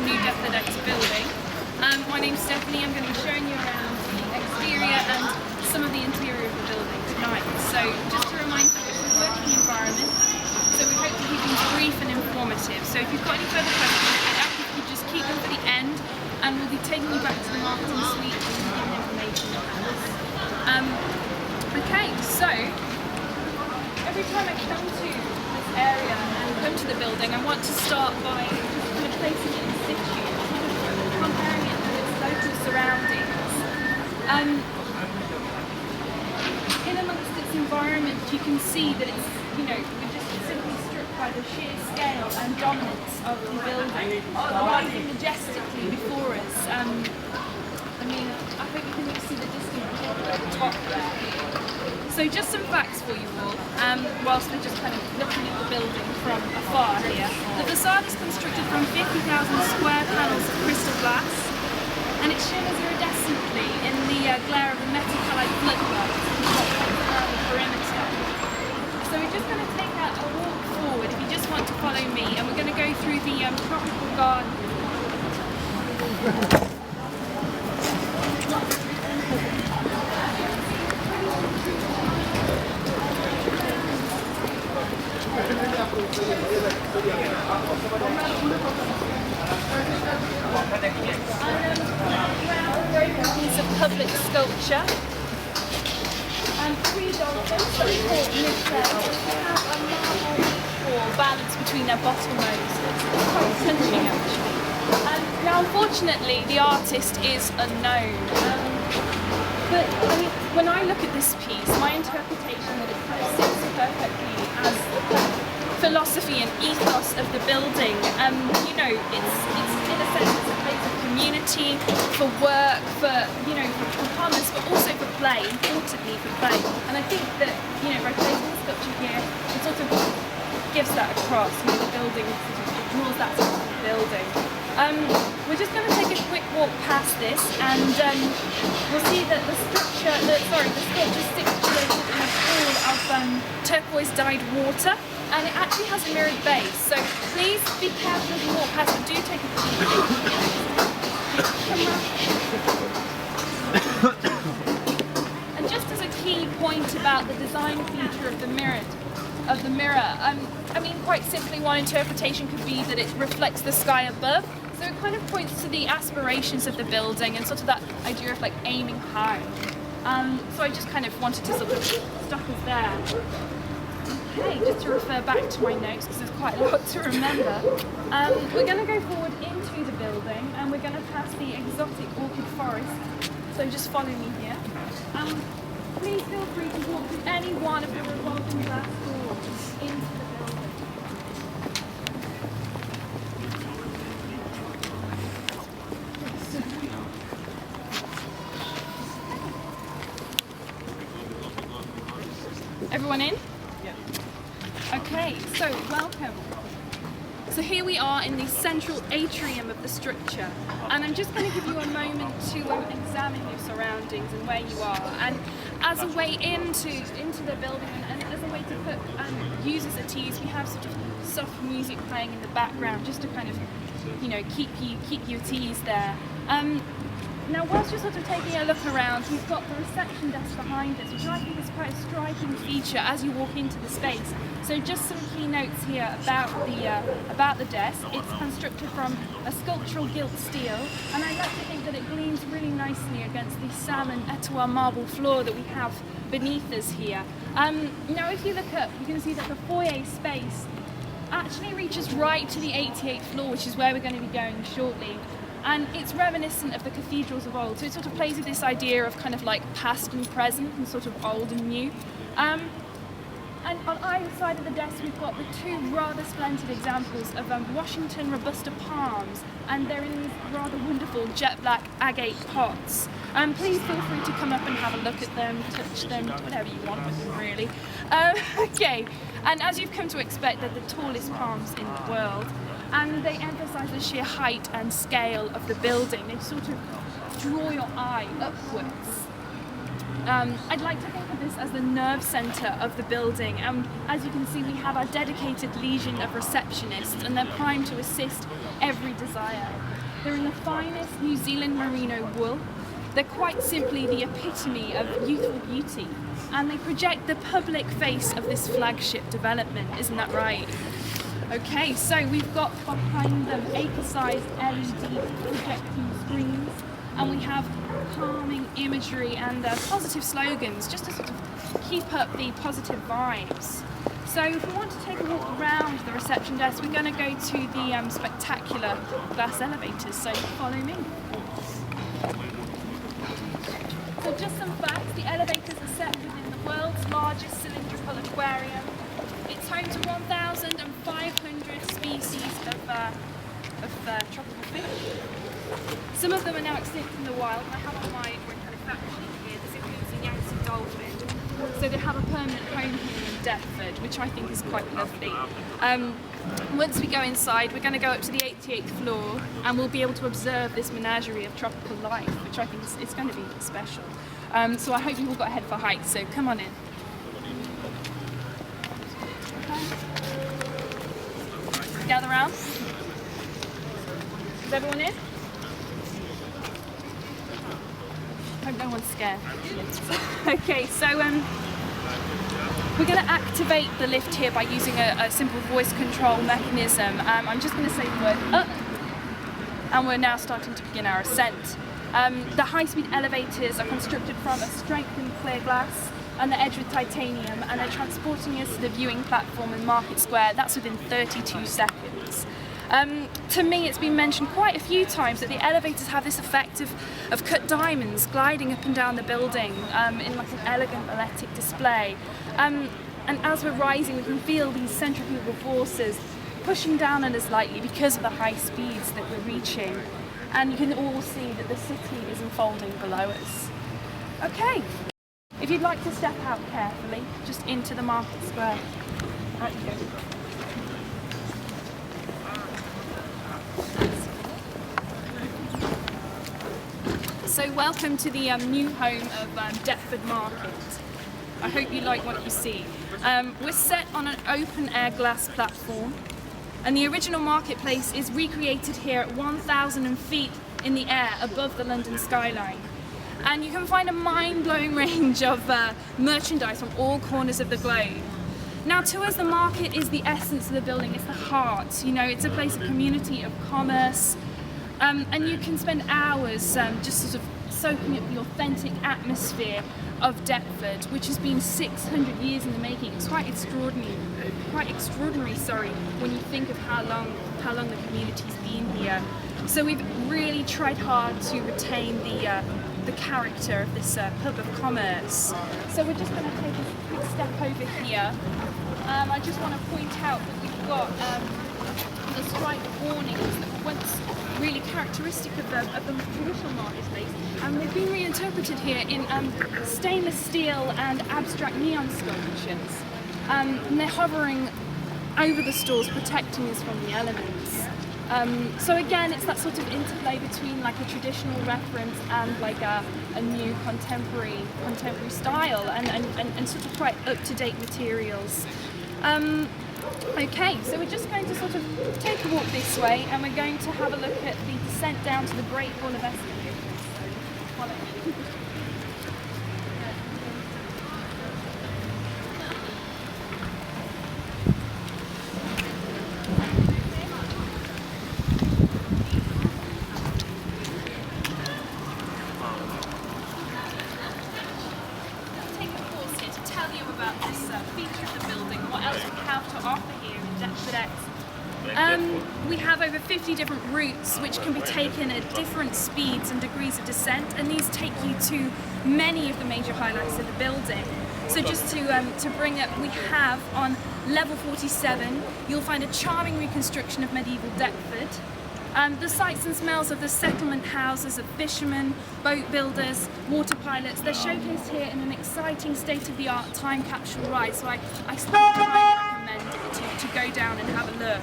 new Deptford X building. My name's Stephanie. I'm going to be showing you around the exterior and some of the interior of the building tonight. So just to remind you, it's a working environment, so we hope to keep things brief and informative. So if you've got any further questions, I'd ask you to just keep them to the end, and we'll be taking you back to the marketing suite and giving information on that. Okay, so every time I come to this area and come to the building, I want to start by kind of placing it in situ, comparing it with its local surroundings. In amongst its environment, you can see that it's, we're just simply struck by the sheer scale and dominance of the building, rising majestically before us. I hope you can see the distance at the top there. So just some facts for you all, whilst we're just kind of looking at the building from afar here. The facade is constructed from 50,000 square panels of crystal glass, and it shimmers iridescently in the glare of the metal-coloured floodlights around the perimeter. So we're just going to take a walk forward, if you just want to follow me, and we're going to go through the tropical garden. Piece of public sculpture and three dolphins. So important is that they have a marble wall balance between their bottlenose. It's quite touching actually. Now unfortunately the artist is unknown. But when I look at this piece, my interpretation that it kind of sits perfectly as the philosophy and ethos of the building. It's in a sense it's a place of community, for work, for commerce, but also for play, importantly for play. And I think that, by placing the sculpture here, it sort of gives that across. The building sort of draws that sort of building. We're just going to take a quick walk past this, and we'll see that the sculpture is situated in a pool of turquoise dyed water, and it actually has a mirrored base. So please be careful as you walk past, but do take a And just as a key point about the design feature of the mirror, quite simply, one interpretation could be that it reflects the sky above. So it kind of points to the aspirations of the building and sort of that idea of like aiming high. So I just kind of wanted to sort of stop us there. Okay, just to refer back to my notes because there's quite a lot to remember. We're going to go forward into the building and we're going to pass the exotic orchid forest. So just follow me here. Please feel free to walk through any one of the revolving glass doors into the building. Everyone in? Yeah. Okay, so welcome. So here we are in the central atrium of the structure, and I'm just going to give you a moment to examine your surroundings and where you are. And as a way into the building, and as a way to put users at ease, we have sort of soft music playing in the background, just to kind of, keep you at ease there. Now, whilst you're sort of taking a look around, we've got the reception desk behind us, which I think is quite a striking feature as you walk into the space. So just some key notes here about the desk. It's constructed from a sculptural gilt steel, and I like to think that it gleams really nicely against the salmon Etowah marble floor that we have beneath us here. Now, if you look up, you can see that the foyer space actually reaches right to the 88th floor, which is where we're going to be going shortly. And it's reminiscent of the cathedrals of old, so it sort of plays with this idea of kind of like past and present and sort of old and new. And on either side of the desk we've got the two rather splendid examples of Washington Robusta palms, and they're in these rather wonderful jet black agate pots. Please feel free to come up and have a look at them, touch them, do whatever you want with them really. Okay, and as you've come to expect, they're the tallest palms in the world. And they emphasise the sheer height and scale of the building. They sort of draw your eye upwards. I'd like to think of this as the nerve centre of the building, and as you can see, we have our dedicated legion of receptionists, and they're primed to assist every desire. They're in the finest New Zealand merino wool. They're quite simply the epitome of youthful beauty, and they project the public face of this flagship development, isn't that right? Okay, so we've got behind them acre-sized LED projecting screens, and we have calming imagery and positive slogans just to sort of keep up the positive vibes. So if we want to take a walk around the reception desk, we're going to go to the spectacular glass elevators, so follow me. So just some facts, the elevators are set within the world's largest cylindrical aquarium. It's home to 1,500 species of tropical fish. Some of them are now extinct in the wild. I have on my kind of fact sheet here. This includes the Yangtze dolphin. So they have a permanent home here in Deptford, which I think is quite lovely. Once we go inside, we're going to go up to the 88th floor, and we'll be able to observe this menagerie of tropical life, which I think is going to be special. So I hope you've all got a head for height, so come on in. Okay. Gather round. Is everyone in? Hope no one's scared. Okay, so we're going to activate the lift here by using a simple voice control mechanism. I'm just going to say the word up, and we're now starting to begin our ascent. The high-speed elevators are constructed from a strengthened clear glass and they're edged with titanium, and they're transporting us to the viewing platform in Market Square. That's within 32 seconds. To me, it's been mentioned quite a few times that the elevators have this effect of cut diamonds gliding up and down the building in like an elegant balletic display. And as we're rising, we can feel these centrifugal forces pushing down on us lightly because of the high speeds that we're reaching. And you can all see that the city is unfolding below us. Okay, if you'd like to step out carefully, just into the Market Square. Out you go. So welcome to the new home of Deptford Market. I hope you like what you see. We're set on an open air glass platform, and the original marketplace is recreated here at 1,000 feet in the air above the London skyline. And you can find a mind-blowing range of merchandise from all corners of the globe. Now, to us, the market is the essence of the building, it's the heart. You know, it's a place of community, of commerce, and you can spend hours just sort of soaking up the authentic atmosphere of Deptford, which has been 600 years in the making. It's quite extraordinary, when you think of how long the community's been here. So we've really tried hard to retain the character of this hub of commerce. So we're just going to take a quick step over here. I just want to point out that we've got the striped awnings that were once really characteristic of the traditional marketplace, and they've been reinterpreted here in stainless steel and abstract neon sculptures. And they're hovering over the stores, protecting us from the elements. So again, it's that sort of interplay between like a traditional reference and like a new contemporary style, and sort of quite up-to-date materials. Okay, so we're just going to sort of take a walk this way, and we're going to have a look at the descent down to the Great Hall of Escalators. Follow me. We have over 50 different routes which can be taken at different speeds and degrees of descent, and these take you to many of the major highlights of the building. So just to bring up, we have on level 47, you'll find a charming reconstruction of medieval Deptford. The sights and smells of the settlement houses of fishermen, boat builders, water pilots, they're showcased here in an exciting state-of-the-art time capsule ride, so I highly recommend to go down and have a look.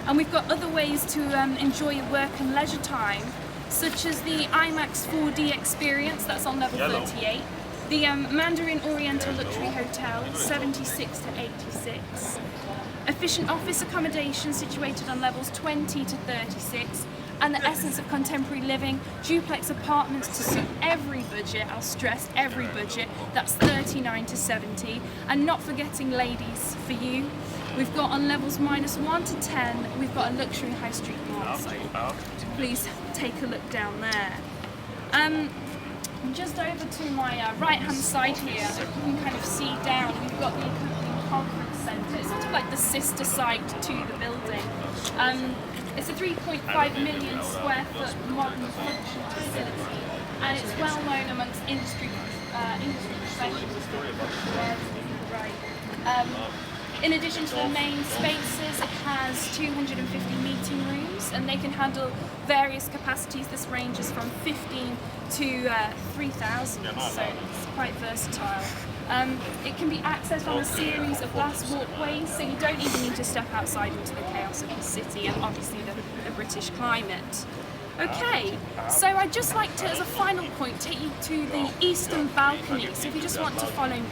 And we've got other ways to enjoy your work and leisure time, such as the IMAX 4D experience, that's on level 38. The Mandarin Oriental Luxury Hotel, 76 to 86. Efficient office accommodation situated on levels 20 to 36. And the essence of contemporary living, duplex apartments to suit every budget, I'll stress every budget, that's 39 to 70. And not forgetting ladies, for you, we've got on levels -1 to 10, we've got a luxury high street mall, so please take a look down there. Just over to my right hand side here, you can kind of see down, we've got the accompanying conference centre. It's sort of like the sister site to the building. It's a 3.5 million square foot modern functional facility, and it's well known amongst industry professionals. In addition to the main spaces, it has 250 meeting rooms, and they can handle various capacities. This ranges from 15 to 3,000, so it's quite versatile. It can be accessed on a series of glass walkways, so you don't even need to step outside into the chaos of the city and obviously the British climate. Okay, so I'd just like to, as a final point, take you to the eastern balcony, so if you just want to follow me.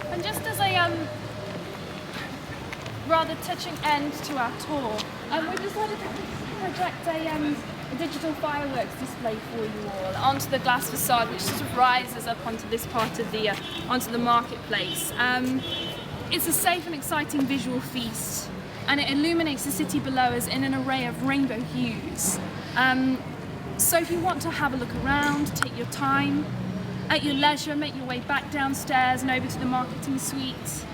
And just as a rather touching end to our tour, we've decided to project a digital fireworks display for you all onto the glass facade, which sort of rises up onto this part of the onto the marketplace. It's a safe and exciting visual feast, and it illuminates the city below us in an array of rainbow hues. So if you want to have a look around, take your time, at your leisure, make your way back downstairs and over to the marketing suite.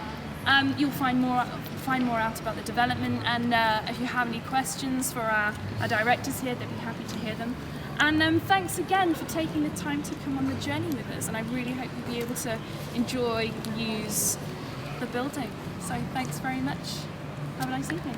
You'll find more out about the development, and if you have any questions for our directors here, they'd be happy to hear them. And thanks again for taking the time to come on the journey with us, and I really hope you'll be able to enjoy and use the building. So thanks very much. Have a nice evening.